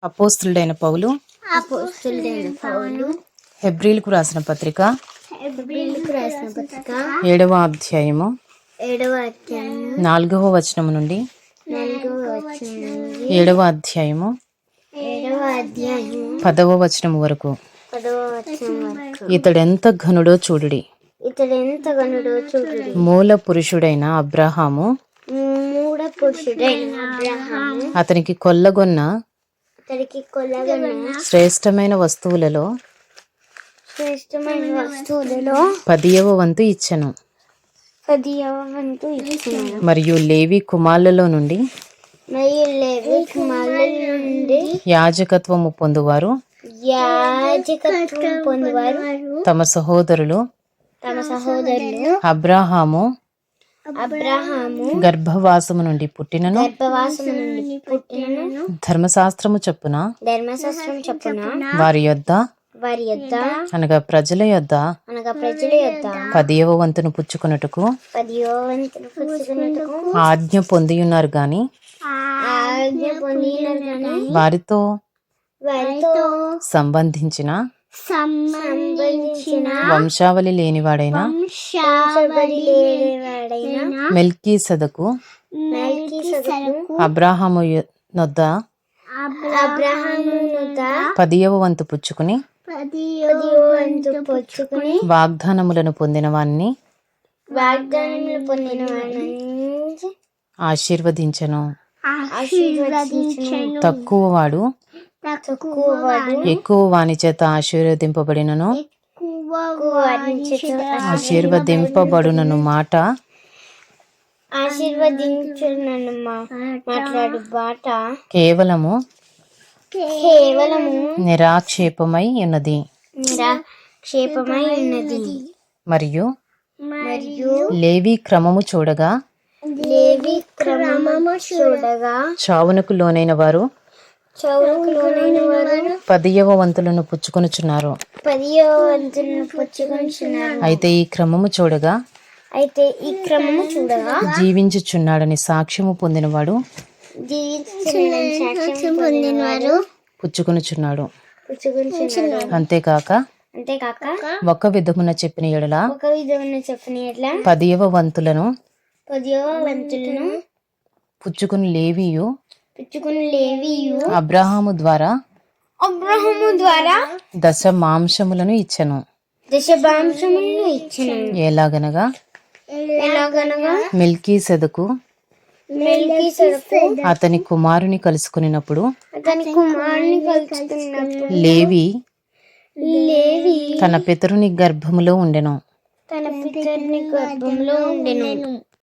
అపోస్తులుడైన పౌలు హెబ్రీలకు రాసిన పత్రిక 7వ అధ్యాయము 4వ వచనము నుండి 7వ అధ్యాయము 10వ వచనము వరకు. ఇతడెంత ఘనుడో చూడుడి. మూల పురుషుడైన అబ్రహాము అతనికి కొల్లగొన్న శ్రేష్టమైన వస్తువులలో 10వ వంతు ఇచ్చెను. మరియు లేవి కుమారులలో నుండి యాజకత్వము పొందువారు తమ సహోదరులు అబ్రహాము గర్భవాసము నుండి పుట్టినను ధర్మశాస్త్రము చొప్పున వారి యొద్ద అనగా ప్రజల యొద్ద 10వ వంతును పుచ్చుకొనుటకు ఆజ్ఞ పొందియున్నారు గాని వారితో సంబంధించిన వంశావళి లేనివాడైన మెల్కీసెదకు అబ్రహాము నొద్ద 10వ వంతు పుచ్చుకుని వాగ్దానములను పొందిన వారిని ఆశీర్వదించెను. తక్కువ వాడు ఎక్కువ వాని చేత ఆశీర్వదింపబడునను మాట కేవలము నిరాక్షేపమై ఉన్నది. మరియు లేవి క్రమము చూడగా చావునకు లోనైన వారు 10వ వంతులను పుచ్చుకొనుచున్నారు. అయితే ఈ క్రమము చూడగా జీవించుచున్నాడని సాక్ష్యము పొందినవాడు పుచ్చుకొనుచున్నాడు. అంతేకాక ఒక విధమున చెప్పిన ఎడల 10వ వంతులను పుచ్చుకుని లేవియు అబ్రహాము ద్వారా దశమాంశములను ఇచ్చెను. ఎలాగనగా మెల్కీసెదకు అతని కుమారుని కలుసుకున్నప్పుడు లేవి తన పితరుని గర్భములో ఉండెను.